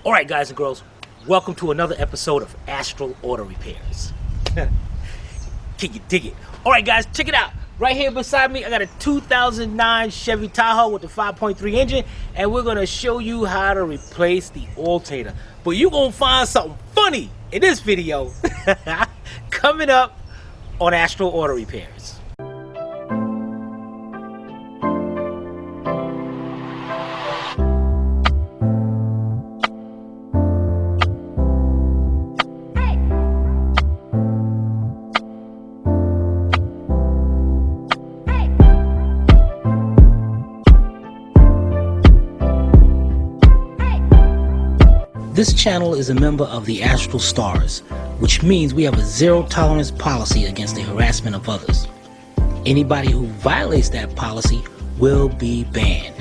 Alright guys and girls, welcome to another episode of Astral Auto Repairs. Can you dig it? Alright guys, check it out. Right here beside me, I got a 2009 Chevy Tahoe with the 5.3 engine, and we're going to show you how to replace the alternator. But you're going to find something funny in this video coming up on Astral Auto Repairs. This channel is a member of the Astral Stars, which means we have a zero tolerance policy against the harassment of others. Anybody who violates that policy will be banned.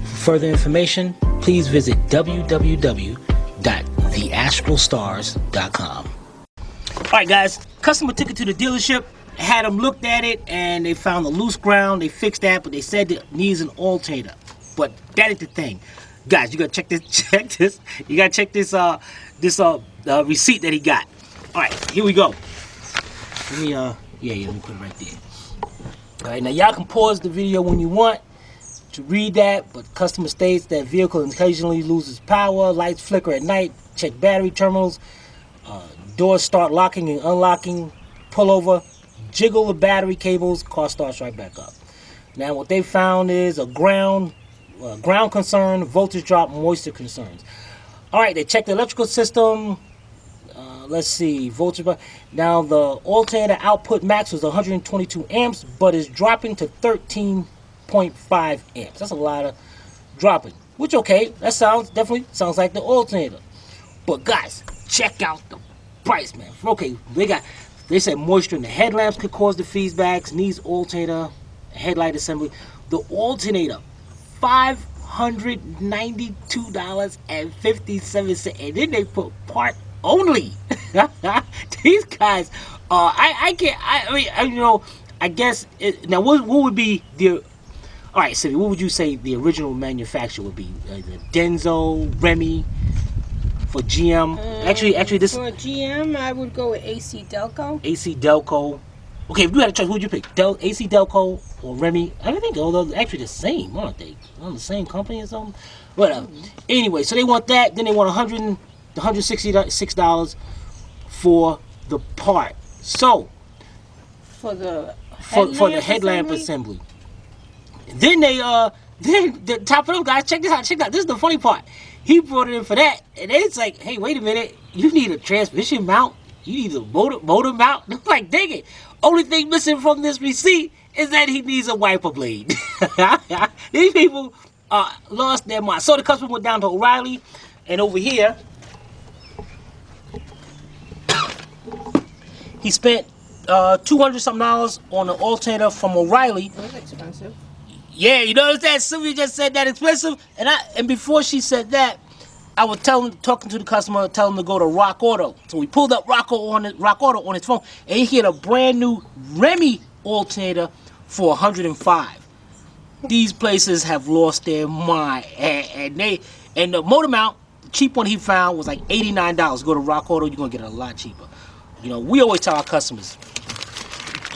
For further information, please visit www.theastralstars.com. Alright guys, customer took it to the dealership, had them looked at it, and they found the loose ground. They fixed that, but they said it needs an alternator. But that is the thing. Guys, you gotta check this. You gotta check this receipt that he got. All right, here we go. Let me let me put it right there. All right, now y'all can pause the video when you want to read that, but customer states that vehicle occasionally loses power, lights flicker at night, check battery terminals, doors start locking and unlocking, pull over, jiggle the battery cables, car starts right back up. Now what they found is a ground concern, voltage drop, moisture concerns. All right, they checked the electrical system. Let's see, voltage. Now the alternator output max was 122 amps, but is dropping to 13.5 amps. That's a lot of dropping. Which okay, that definitely sounds like the alternator. But guys, check out the price, man. Okay, they said moisture in the headlamps could cause the feedbacks. Needs alternator, headlight assembly. The alternator. $592.57, and then they put part only. These guys, I guess now what would be the? All right, Cindy, what would you say the original manufacturer would be? The Denso, Remy, for GM. Actually, this for GM, I would go with AC Delco. AC Delco. Okay, if you had a choice, who would you pick? AC Delco or Remy? I think they're actually the same, aren't they? On the same company or something? Whatever. Anyway, so they want that. Then they want $166 for the part. So for the headlamp assembly. Then then the top of them guys, check this out. This is the funny part. He brought it in for that, and it's like, hey, wait a minute. You need a transmission mount. You need a motor mount. I'm like, dang it. Only thing missing from this receipt is that he needs a wiper blade. These people lost their mind. So the customer went down to O'Reilly, and over here, he spent $200-something on an alternator from O'Reilly. That's expensive. Yeah, you notice that Sylvia just said that expensive, and before she said that, I was talking to the customer, telling him to go to Rock Auto. So we pulled up Rock Auto on his phone, and he hit a brand new Remy alternator for $105. These places have lost their mind, and the motor mount, the cheap one he found was like $89. Go to Rock Auto, you're gonna get it a lot cheaper. You know, we always tell our customers,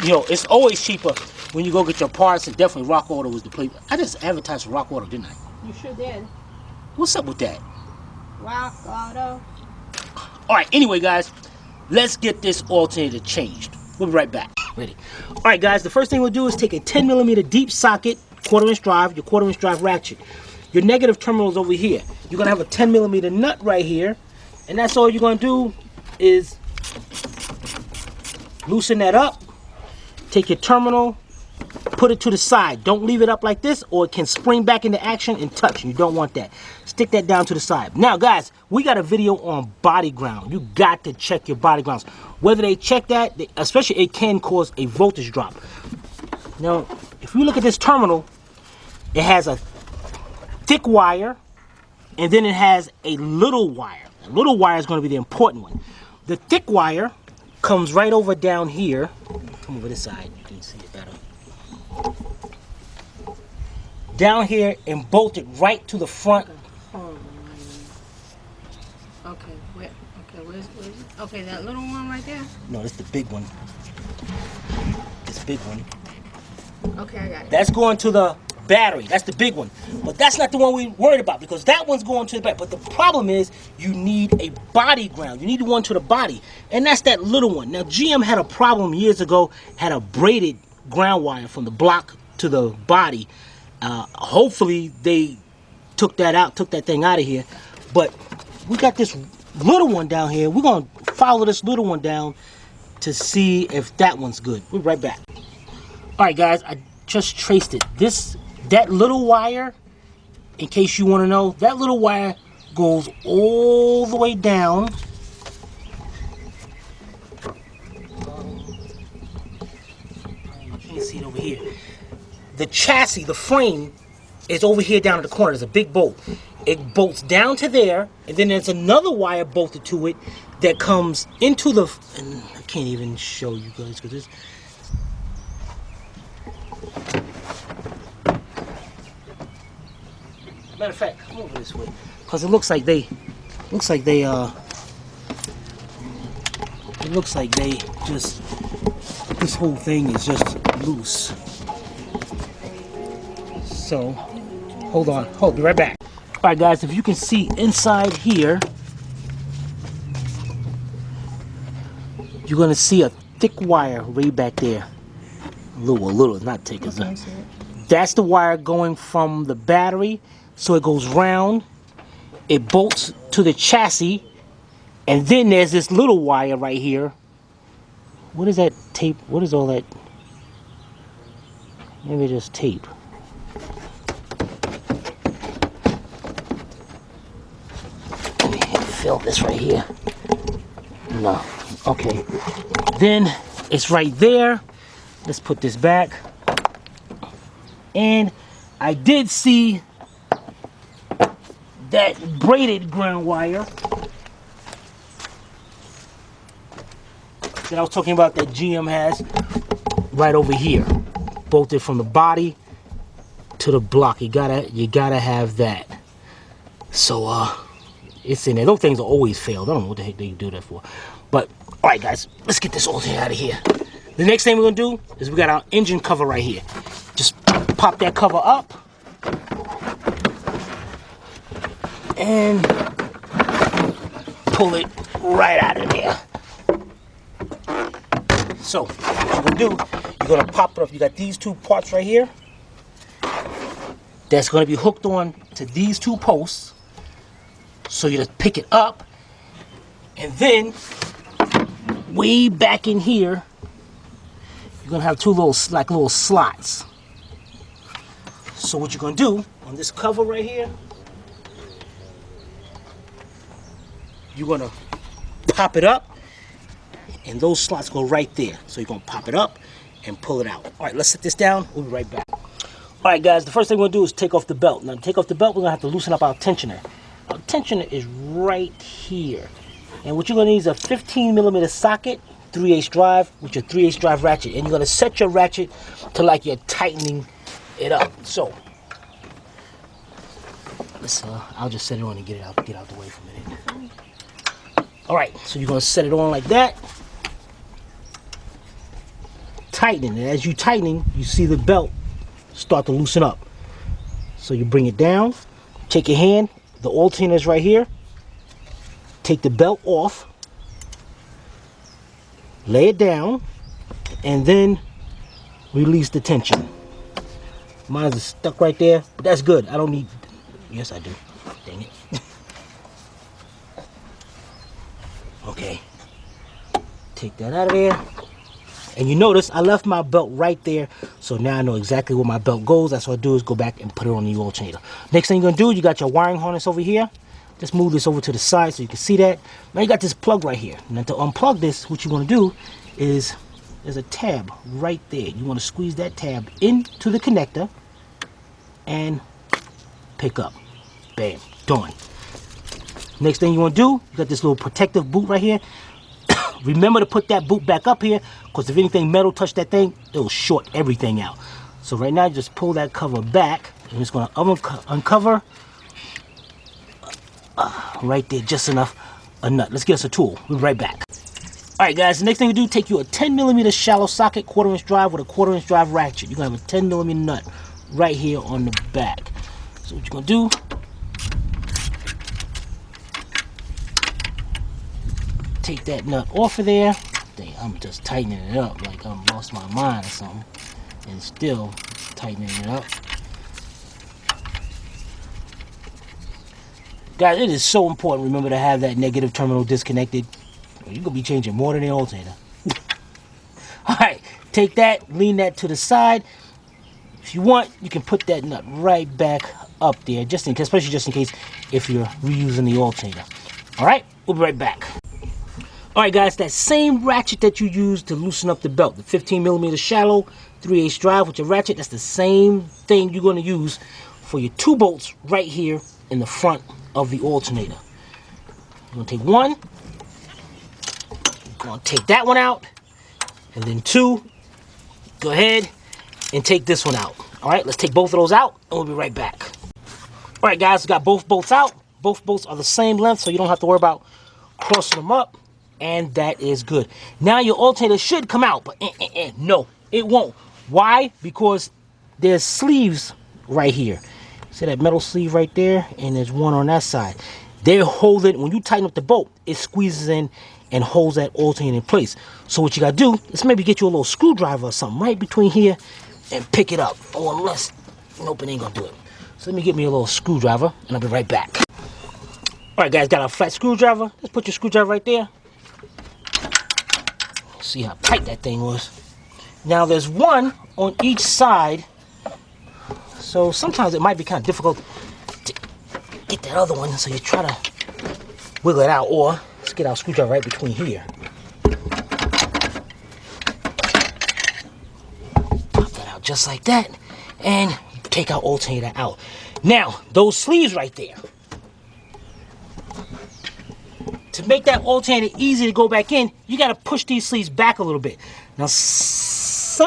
you know, it's always cheaper when you go get your parts, and definitely Rock Auto was the place. I just advertised for Rock Auto, didn't I? You sure did. What's up with that? Rock Auto. Alright, anyway guys, let's get this alternator changed. We'll be right back. Ready? Alright guys, the first thing we'll do is take a 10mm deep socket, quarter-inch drive, your quarter-inch drive ratchet. Your negative terminal is over here. You're going to have a 10mm nut right here, and that's all you're going to do is loosen that up, take your terminal, put it to the side. Don't leave it up like this, or it can spring back into action and touch. You don't want that. Stick that down to the side. Now, guys, we got a video on body ground. You got to check your body grounds. Whether they check that, especially it can cause a voltage drop. Now, if you look at this terminal, it has a thick wire, and then it has a little wire. The little wire is going to be the important one. The thick wire comes right over down here. Come over this side. You can see it better. down here and bolted right to the front. Okay, where? Okay, where's it? Okay, that little one right there. No, it's the big one. This big one. Okay, I got it. That's going to the battery. That's the big one. But that's not the one we worried about because that one's going to the battery. But the problem is you need a body ground. You need one to the body. And that's that little one. Now, GM had a problem years ago, had a braided ground wire from the block to the body. Hopefully, they took that out, took that thing out of here. But we got this little one down here. We're going to follow this little one down to see if that one's good. We'll be right back. All right, guys, I just traced it. That little wire, in case you want to know, that little wire goes all the way down. You can't see it over here. The chassis, the frame, is over here down in the corner. There's a big bolt. It bolts down to there, and then there's another wire bolted to it that comes into the... And I can't even show you guys because it's... Matter of fact, come over this way, because it looks like they just, this whole thing is just loose. So, hold on, be right back. All right, guys, if you can see inside here, you're gonna see a thick wire way back there. A little, not thick. That's the wire going from the battery. So it goes round, it bolts to the chassis, and then there's this little wire right here. What is that tape? What is all that? Maybe just tape. Let me fill this right here. No. Okay. Then it's right there. Let's put this back. And I did see that braided ground wire that I was talking about that GM has right over here, bolted from the body to the block. You gotta have that. So it's in there. Those things will always fail. I don't know what the heck they do that for. But all right, guys, let's get this all out of here. The next thing we're gonna do is we got our engine cover right here. Just pop that cover up. And pull it right out of there. So, what you're gonna do, you're gonna pop it up. You got these two parts right here. That's gonna be hooked on to these two posts. So you just pick it up, and then way back in here, you're gonna have two little slots. So what you're gonna do on this cover right here, you're gonna pop it up, and those slots go right there. So you're gonna pop it up and pull it out. All right, let's set this down. We'll be right back. All right, guys, the first thing we're gonna do is take off the belt. Now, to take off the belt, we're gonna have to loosen up our tensioner. Our tensioner is right here. And what you're gonna need is a 15mm socket, 3/8 drive, with your 3/8 drive ratchet. And you're gonna set your ratchet to like you're tightening it up. So, let's, I'll just set it on and get out the way for a minute. All right, so you're gonna set it on like that. Tightening, and as you tightening, you see the belt start to loosen up. So you bring it down, take your hand, the alternator is right here. Take the belt off, lay it down, and then release the tension. Mine is stuck right there, but that's good. I don't need, yes I do, dang it. Okay, take that out of there. And you notice I left my belt right there, so now I know exactly where my belt goes. That's what I do is go back and put it on the alternator. Next thing you're gonna do, you got your wiring harness over here. Just move this over to the side so you can see that. Now you got this plug right here. Now to unplug this, what you want to do is, there's a tab right there. You want to squeeze that tab into the connector and pick up. Bam, done. Next thing you want to do, you got this little protective boot right here. Remember to put that boot back up here, because if anything metal touch that thing, it'll short everything out. So right now, just pull that cover back, and it's going to uncover right there, just enough a nut. Let's get us a tool. We'll be right back. Alright guys, the next thing we do, take you a 10mm shallow socket, 1/4 inch drive with a 1/4 inch drive ratchet. You're going to have a 10mm nut right here on the back. So what you're going to do, take that nut off of there. Dang, I'm just tightening it up like I'm lost my mind or something. And still tightening it up. Guys, it is so important, remember, to have that negative terminal disconnected. You're going to be changing more than the alternator. Alright, take that, lean that to the side. If you want, you can put that nut right back up there, just in case, especially just in case if you're reusing the alternator. Alright, we'll be right back. Alright guys, that same ratchet that you used to loosen up the belt, the 15mm shallow 3/8 drive with your ratchet, that's the same thing you're going to use for your 2 bolts right here in the front of the alternator. You're going to take one, you're going to take that one out, and then 2, go ahead and take this one out. Alright, let's take both of those out and we'll be right back. Alright guys, we got both bolts out. Both bolts are the same length, so you don't have to worry about crossing them up. And that is good. Now your alternator should come out, but no, it won't. Why? Because there's sleeves right here. See that metal sleeve right there? And there's one on that side. They hold it. When you tighten up the bolt, it squeezes in and holds that alternator in place. So what you got to do is maybe get you a little screwdriver or something right between here and pick it up. Or unless, nope, it ain't going to do it. So let me get me a little screwdriver and I'll be right back. All right, guys, got a flat screwdriver. Let's put your screwdriver right there. See how tight that thing was. Now there's one on each side, so sometimes it might be kind of difficult to get that other one, so you try to wiggle it out, or let's get our screwdriver right between here. Pop that out just like that, and take our alternator out. Now, those sleeves right there, to make that alternator easy to go back in, you got to push these sleeves back a little bit. Now, sometimes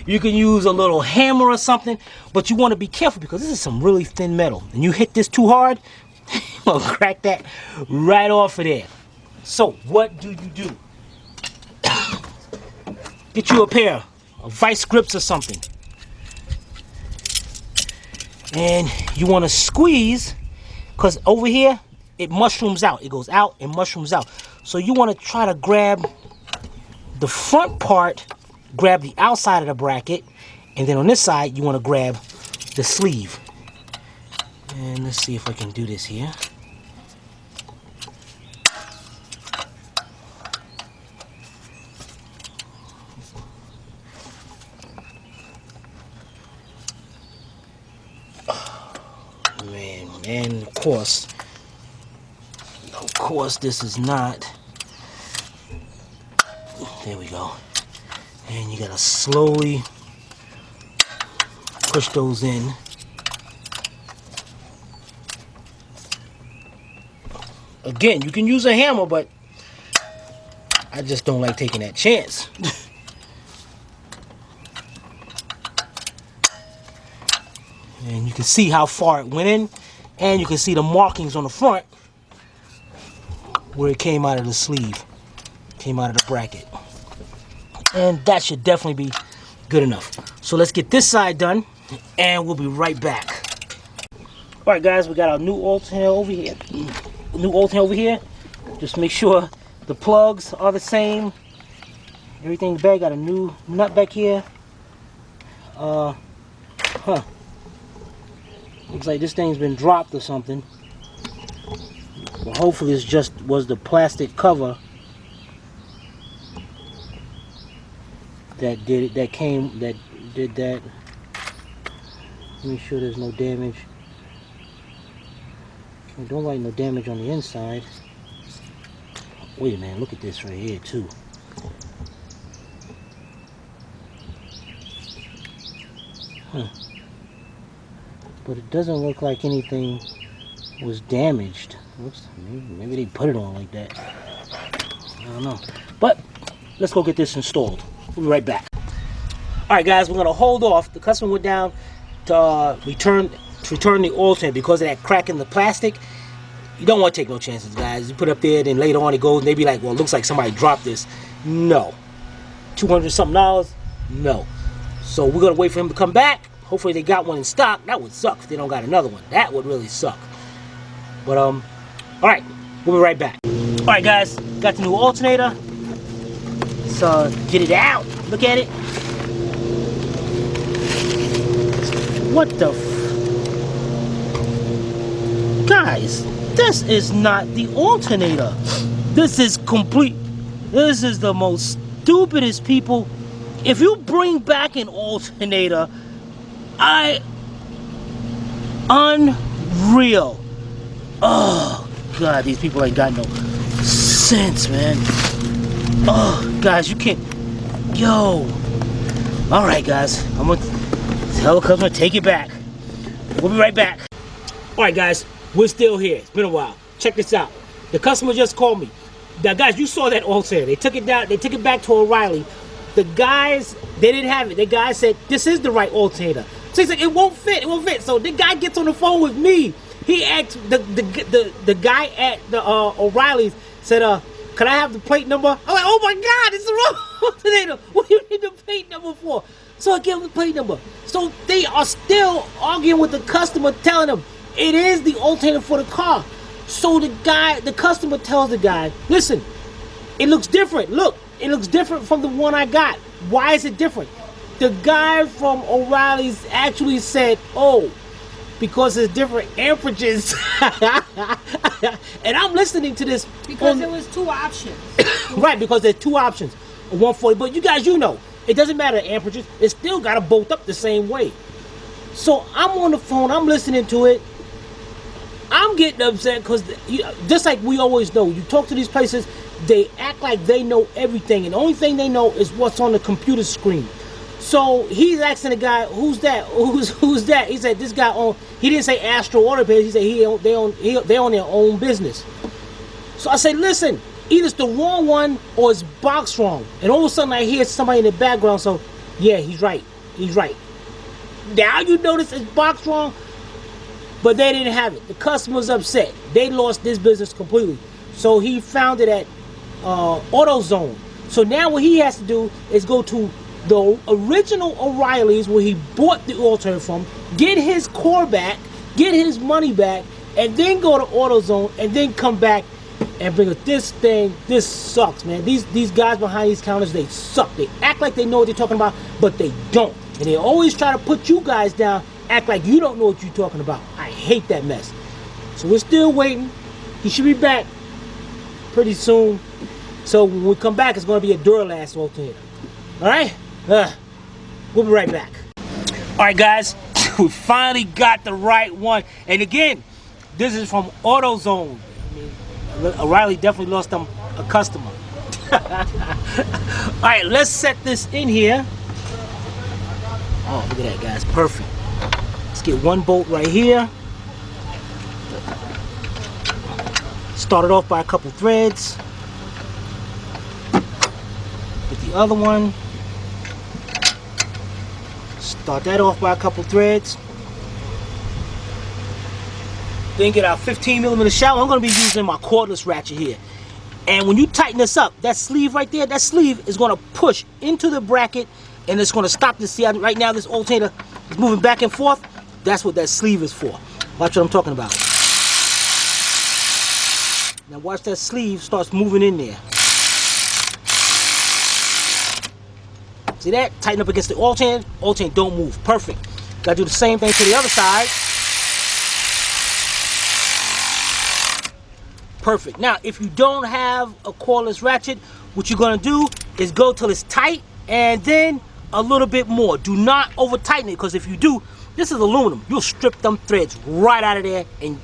you can use a little hammer or something, but you want to be careful because this is some really thin metal. And you hit this too hard, you'll crack that right off of there. So, what do? Get you a pair of vice grips or something. And you want to squeeze, because over here, it mushrooms out. It goes out and mushrooms out. So you want to try to grab the front part, grab the outside of the bracket, and then on this side, you want to grab the sleeve. And let's see if I can do this here. Oh, man, and of course, this is not. There we go. And you gotta slowly push those in. Again, you can use a hammer, but I just don't like taking that chance. And you can see how far it went in, and you can see the markings on the front where it came out of the sleeve, came out of the bracket. And that should definitely be good enough. So let's get this side done, and we'll be right back. All right, guys, we got our new alternator over here. Just make sure the plugs are the same. Everything's back. Got a new nut back here. Looks like this thing's been dropped or something. Well, hopefully it's just was the plastic cover that did it, that did that. Make sure there's no damage. Don't like no damage on the inside. Wait a minute, look at this right here too. But it doesn't look like anything was damaged. Oops, maybe they put it on like that. I don't know. But let's go get this installed. We'll be right back. Alright guys, we're going to hold off. The customer went down to return the alternator because of that crack in the plastic. You don't want to take no chances, guys. You put it up there, then later on it goes, and they be like, well, it looks like somebody dropped this. No. $200 something. No. So we're going to wait for him to come back. Hopefully they got one in stock. That would suck if they don't got another one. That would really suck. But, all right. We'll be right back. All right, guys. Got the new alternator. So, get it out. Look at it. What the Guys, this is not the alternator. This is complete. This is the most stupidest people. If you bring back an alternator, unreal. Oh, God, these people ain't got no sense, man. Oh, guys, you can't. Yo. All right, guys. I'm going to tell the customer to take it back. We'll be right back. All right, guys. We're still here. It's been a while. Check this out. The customer just called me. Now, guys, you saw that alternator. They took it down. They took it back to O'Reilly. The guys, they didn't have it. The guy said, this is the right alternator. So he's like, it won't fit. It won't fit. So the guy gets on the phone with me. He asked, the guy at the O'Reilly's said, can I have the plate number? I'm like, oh my God, it's the wrong alternator. What do you need the plate number for? So I gave him the plate number. So they are still arguing with the customer, telling them it is the alternator for the car. So the customer tells the guy, listen, it looks different. Look, it looks different from the one I got. Why is it different? The guy from O'Reilly's actually said, oh, because it's different amperages. And I'm listening to this. Because there was two options. Right, because there's two options. 140, but you guys, you know, it doesn't matter the amperages. It still got to bolt up the same way. So I'm on the phone. I'm listening to it. I'm getting upset because just like we always know, you talk to these places, they act like they know everything, and the only thing they know is what's on the computer screen. So he's asking the guy, who's that? Who's that? He said this guy on. He didn't say Astro Auto Pay. He said they own their own business. So I say, listen, either it's the wrong one or it's boxed wrong. And all of a sudden I hear somebody in the background. So yeah, he's right. He's right. Now you notice it's boxed wrong. But they didn't have it. The customer's upset. They lost this business completely. So he found it at AutoZone. So now what he has to do is go to the original O'Reilly's where he bought the alternator from, get his core back, get his money back, and then go to AutoZone and then come back and bring it. This thing, this sucks, man. These guys behind these counters, they suck. They act like they know what they're talking about, but they don't. And they always try to put you guys down, act like you don't know what you're talking about. I hate that mess. So we're still waiting. He should be back pretty soon. So when we come back, it's going to be a Duralast alternator. All right? We'll be right back. All right, guys. We finally got the right one. And again, this is from AutoZone. I mean, O'Reilly definitely lost them a customer. All right, let's set this in here. Oh, look at that, guys. Perfect. Let's get one bolt right here. Start it off by a couple threads. Get the other one. Start that off by a couple threads. Then get our 15mm shallow. I'm going to be using my cordless ratchet here. And when you tighten this up, that sleeve right there, that sleeve is going to push into the bracket and it's going to stop this. See, right now this alternator is moving back and forth. That's what that sleeve is for. Watch what I'm talking about. Now watch that sleeve starts moving in there. See that? Tighten up against the alternator. Alternator don't move. Perfect. Got to do the same thing to the other side. Perfect. Now, if you don't have a cordless ratchet, what you're going to do is go till it's tight and then a little bit more. Do not over tighten it, because if you do, this is aluminum. You'll strip them threads right out of there and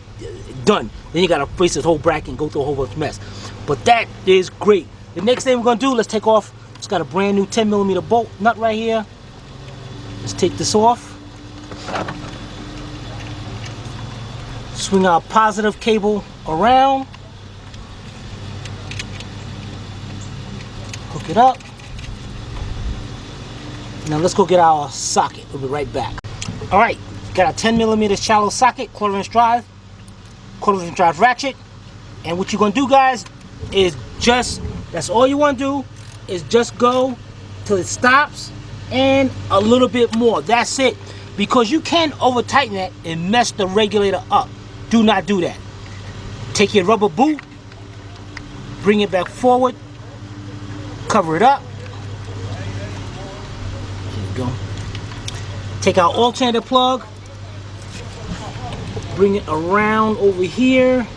done. Then you got to face this whole bracket and go through a whole bunch of mess. But that is great. The next thing we're going to do, let's take off. It's got a brand new 10mm bolt nut right here. Let's take this off. Swing our positive cable around. Hook it up. Now let's go get our socket. We'll be right back. All right, got a 10mm shallow socket, 1/4" drive, 1/4" drive ratchet. And what you're gonna do, guys, is that's all you wanna do is just go till it stops and a little bit more. That's it. Because you can over tighten that and mess the regulator up. Do not do that. Take your rubber boot, bring it back forward, cover it up. There you go. Take our alternator plug, bring it around over here,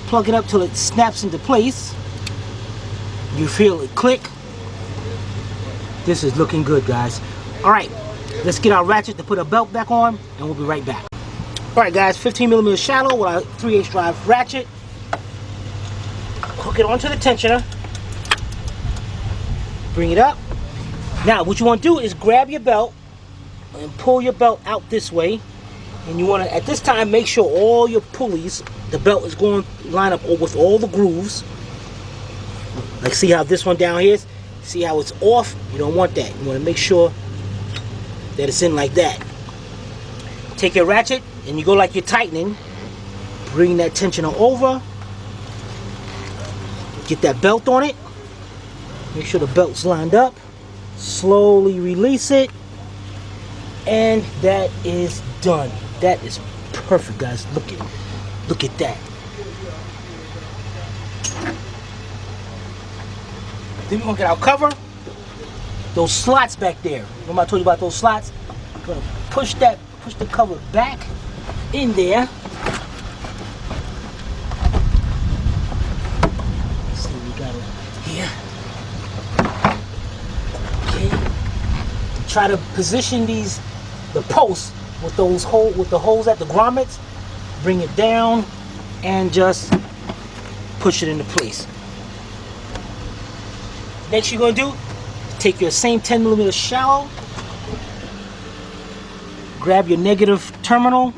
plug it up till it snaps into place. You feel it click. This is looking good, guys. All right, let's get our ratchet to put a belt back on, and we'll be right back. All right, guys, 15mm shallow with our 3/8 drive ratchet. Hook it onto the tensioner. Bring it up. Now, what you want to do is grab your belt and pull your belt out this way. And you want to, at this time, make sure all your pulleys, the belt is going to line up with all the grooves. Like, see how this one down here is? See how it's off? You don't want that. You want to make sure that it's in like that. Take your ratchet and you go like you're tightening. Bring that tensioner over. Get that belt on it. Make sure the belt's lined up. Slowly release it. And that is done. That is perfect, guys. Look at that. Then we're gonna get our cover. Those slots back there. Remember I told you about those slots? We're gonna push the cover back in there. Let's see what we got here. Okay. Try to position the posts with the holes at the grommets. Bring it down and just push it into place. Next you're going to do, take your same 10mm shallow, grab your negative terminal,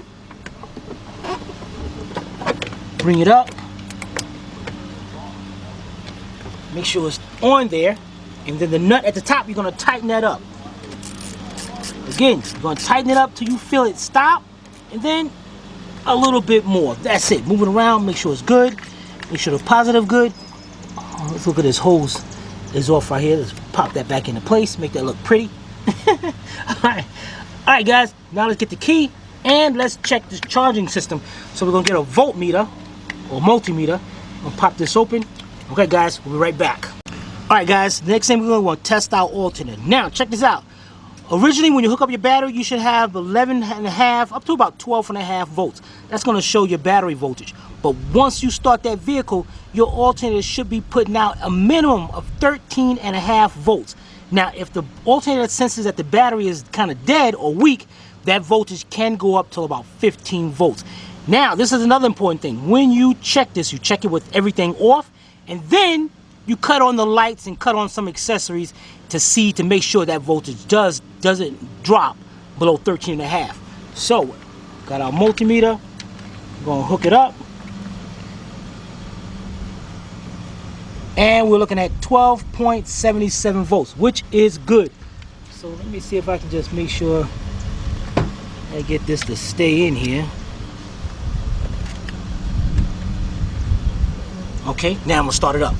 bring it up, make sure it's on there, and then the nut at the top, you're going to tighten that up. Again, you're going to tighten it up till you feel it stop, and then a little bit more. That's it. Move it around, make sure it's good, make sure the positive good. Oh, let's look at this hose. Is off right here. Let's pop that back into place, make that look pretty. Alright guys, now let's get the key and let's check this charging system. So we're gonna get a voltmeter or multimeter and pop this open. Okay guys, we'll be right back. Alright guys, next thing we're going to test our alternator. Now check this out. Originally when you hook up your battery, you should have 11.5 up to about 12.5 volts. That's going to show your battery voltage. But once you start that vehicle, your alternator should be putting out a minimum of 13.5 volts. Now, if the alternator senses that the battery is kind of dead or weak, that voltage can go up to about 15 volts. Now, this is another important thing. When you check this, you check it with everything off, and then you cut on the lights and cut on some accessories to make sure that voltage doesn't drop below 13.5. So, got our multimeter. We're going to hook it up. And we're looking at 12.77 volts, which is good. So let me see if I can just make sure I get this to stay in here. Okay, now I'm gonna start it up.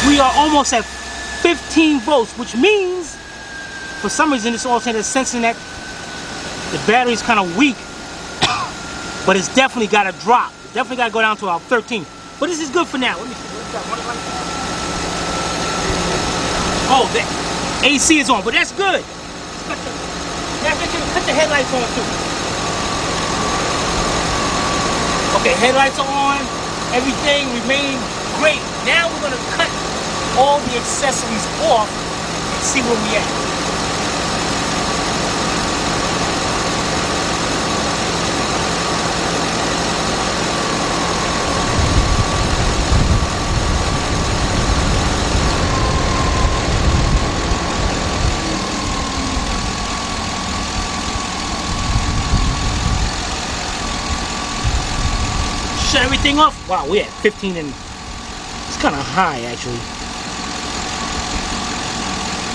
We are almost at 15 volts, which means for some reason this alternator is sensing that the battery is kind of weak, but it's definitely got to drop. It's definitely got to go down to about 13. But this is good for now. Let me see. Oh, the AC is on, but that's good. Cut the headlights on too. Okay, headlights are on. Everything remains great. Now we're gonna cut all the accessories off and see where we at. shut everything off. Wow, we're at 15 and it's kind of high actually.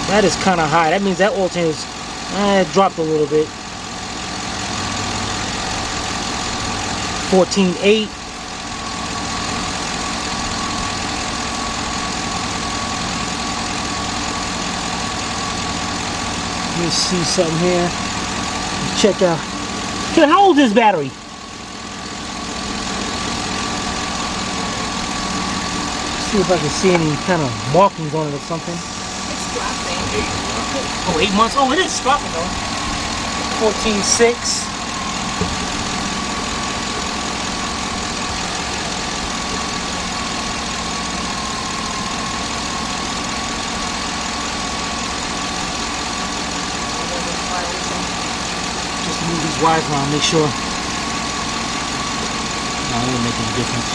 That is kind of high. That means that alternator's dropped a little bit. 14.8. Let me see something here. Let's check out. Okay, how old is this battery? See if I can see any kind of markings on it or something. It's dropping. 8 months. Oh, it is dropping though. 14.6. Just move these wires around, make sure. No, it won't make any difference.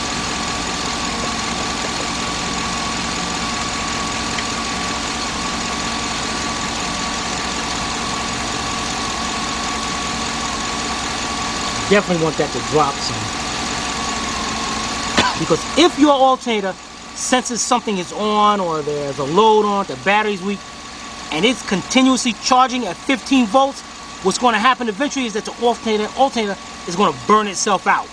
Definitely want that to drop some. Because if your alternator senses something is on or there's a load on, the battery's weak, and it's continuously charging at 15 volts, what's going to happen eventually is that the alternator is going to burn itself out.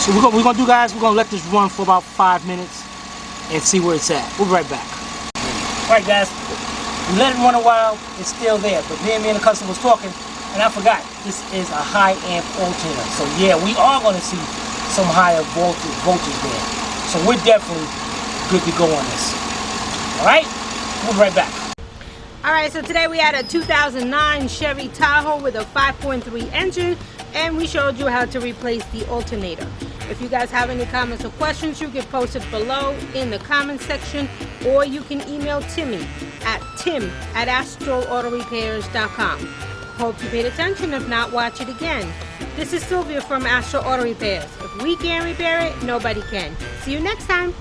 So we're gonna do, guys, we're gonna let this run for about 5 minutes and see where it's at. We'll be right back. Alright guys, we let it run a while, it's still there, but me and the customer was talking, and I forgot, this is a high amp alternator. So yeah, we are gonna see some higher voltage there. So we're definitely good to go on this. Alright, we'll be right back. Alright, so today we had a 2009 Chevy Tahoe with a 5.3 engine, and we showed you how to replace the alternator. If you guys have any comments or questions, you can post it below in the comments section, or you can email Timmy at tim@astroautorepairs.com. Hope you paid attention. If not, watch it again. This is Sylvia from Astro Auto Repairs. If we can't repair it, nobody can. See you next time.